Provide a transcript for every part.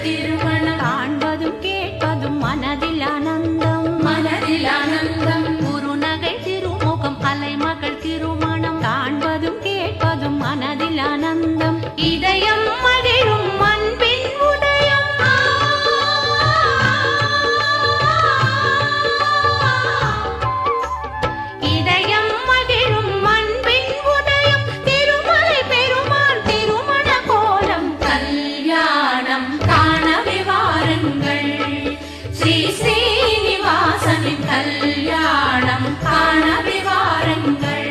திருமணம் காண்பதும் கேட்பதும் மனதில் ஆனந்தம் மனதில் ஆனந்தம் குருநகை திருமுகம் அலைமகள் திருமணம் காண்பதும் கேட்பதும் மனதில் ஆனந்தம் இதயம் மகிழும் அன்பின் உதயம் இதயம் மகிழும் அன்பின் உதயம் திருமலை பெருமாள் திருமண கோலம் கல்யாணம் காணவே வாருங்கள் ஸ்ரீ ஸ்ரீனிவாசனின் கல்யாணம் காணவே வாருங்கள்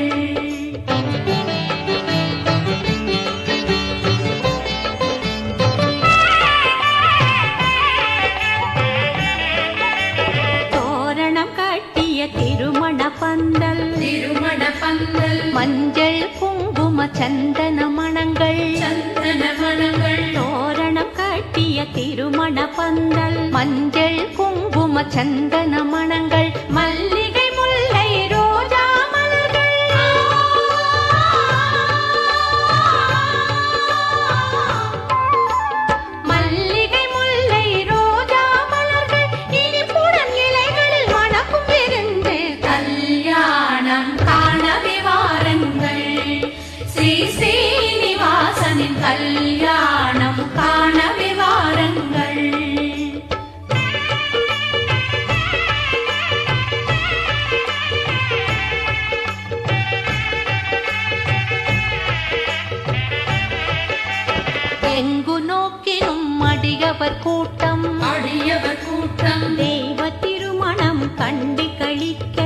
திருமண பந்தல் மஞ்சள் குங்கும சந்தன மணங்கள் தோரணம் கட்டிய திருமண பந்தல் மஞ்சள் குங்கும சந்தன மணங்கள் மல்லிகை முல்லை ரோஜா மலர்கள் மல்லிகை முல்லை ரோஜா மலர்கள் இனிப்புடன் இலைகளில் மணக்கும் கல்யாணம் காணவே வாருங்கள் ஸ்ரீ ஸ்ரீனிவாசனின் கல்யாணம் காணவே வாருங்கள் எங்கு நோக்கினும் அடியவர் கூட்டம் தெய்வ திருமணம் கண்டு களிக்க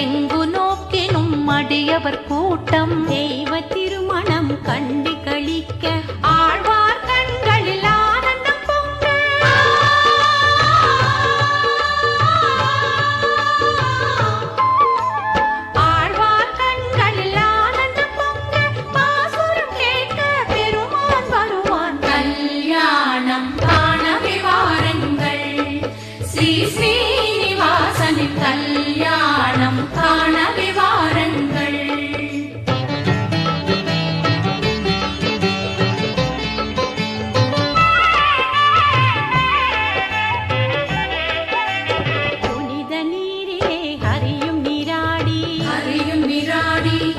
எங்கு நோக்கினும் அடியவர் கூட்டம் தெய்வ திருமணம் கண்டு களிக்க ஆழ்வார் கண்களில் ஆனந்தம் பொங்க ஆழ்வார் கண்களில் ஆனந்தம் பொங்க பாசுரம் கேட்க பெருமான் வருவான் கல்யாணம் காணவே வாருங்கள் ஸ்ரீ ஸ்ரீனிவாசனின் கல்யாணம் காணவே வாருங்கள் புனித நீரிலே ஹரியும் நீராடி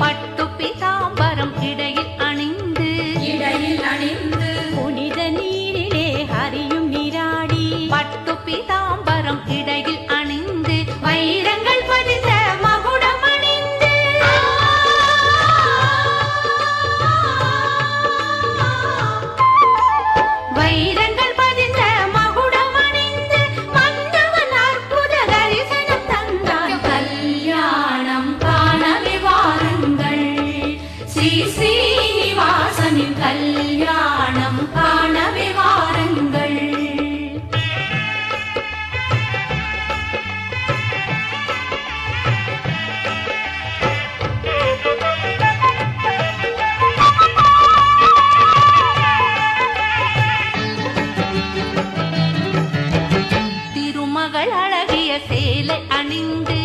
பட்டு பீதாம்பரம் இடையில் அணிந்து புனித நீரிலே ஹரியும் நீராடி பட்டு பீதாம்பரம் இடையில் அணிந்து வைரங்கள் பதித்த மகுடம் அணிந்து வைரங்கள் பதித்த மகுடம் அணிந்து மன்னவன் அற்புத தரிசனம் தந்தான் கல்யாணம் காணவே வாருங்கள் ஸ்ரீ ஸ்ரீனிவாசனின் கல்யாணம் காணவே வாருங்கள் திருமகள் அழகிய சேலை அணிந்து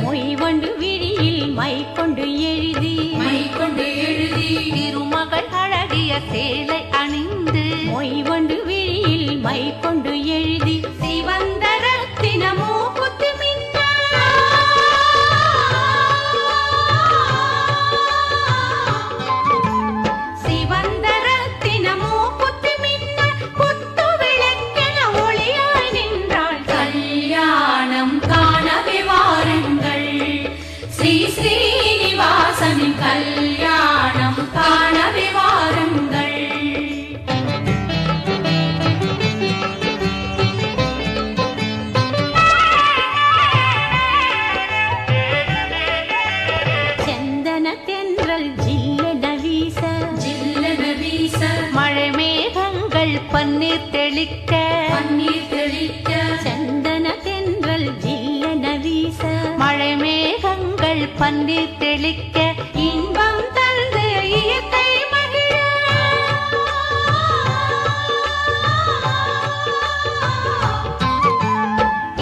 மொய்வண்டு விழியில் மை கொண்டு எழுதி திருமகள் அழகிய சேலை அணிந்து மொய்வண்டு விழியில் மை கொண்டு எழுதி சிவந்த ரத்தின மூக்குத்தி மின்ன சிவந்த ரத்தின மூக்குத்தி மின்ன குத்து விளக்கென ஒளியாய் நின்றாள் கல்யாணம் காணவே வாருங்கள் ஸ்ரீ ஸ்ரீனிவாசனின் கல்யாணம் காணவே வாருங்கள் செந்தன தென்றல் ஜில்லென வீச மழை மேகங்கள் பன்னீர் தெளிக்க செந்தன தென்றல் ஜில்லென வீச மழை மேகங்கள் பன்னீர் தெளிக்க இன்பம் தந்து இயற்கை மகிழ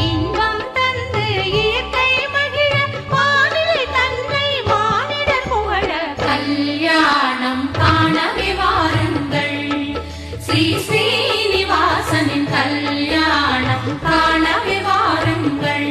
இன்பம் தந்து இயற்கை மகிழ வானிலை தன்னை மானிடர் புகழ கல்யாணம் காணவே வாருங்கள் ஸ்ரீ ஸ்ரீனிவாசனின் கல்யாணம் காணவே வாருங்கள்.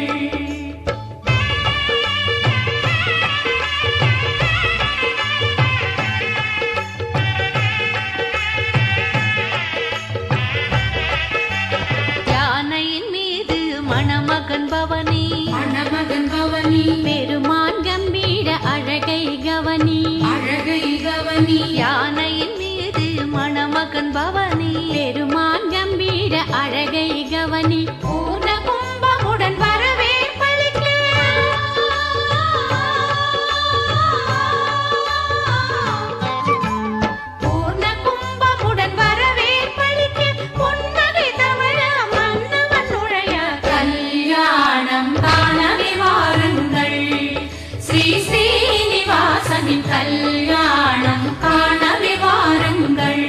யானையின் மீது மணமகன் பவனி, மணமகன் பவனி, பெருமான் கம்பீர அழகை கவனி, அழகை கவனி. யானையின் மீது மணமகன் பவனி, பெருமான் கம்பீர அழகை கவனி, பூர்ண கும்பமுடன் வரவே பலிக்க, பூர்ண கும்பமுடன் வரவே பலிக்க, புன்னகை தவழ மன்னவன் நுழைய கல்யாணம் காணவே வாருங்கள். ஸ்ரீ ஸ்ரீனிவாசனின் கல்யாணம் காணவே வாருங்கள்.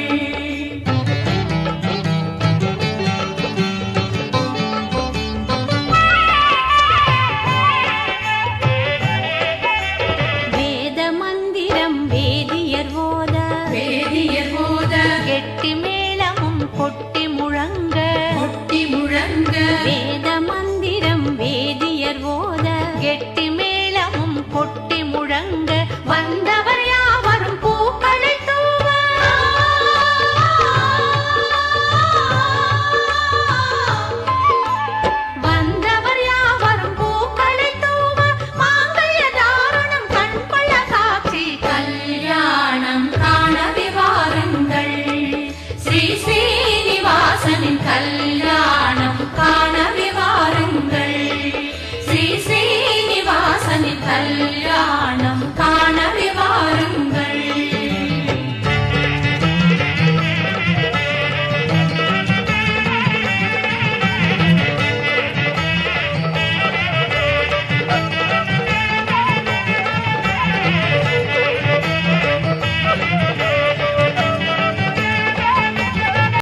வேத மந்திரம் வேதியர் ஓத, வேதியர் போத கெட்டி மேளமும் கொட்டி முழங்க, கொட்டி முழங்க. வேத மந்திரம் வேதியர் ஓத, கெட்டி மேளமும் கொட்டி முழங்க, வந்தவர் யாவரும் பூக்களை தூவ, வந்தவர் யாவரும் பூக்களை தூவ, மாங்கல்ய தாரணம் கண்கொள்ள காட்சி, கல்யாணம் காணவே வாருங்கள். ஸ்ரீ ஸ்ரீ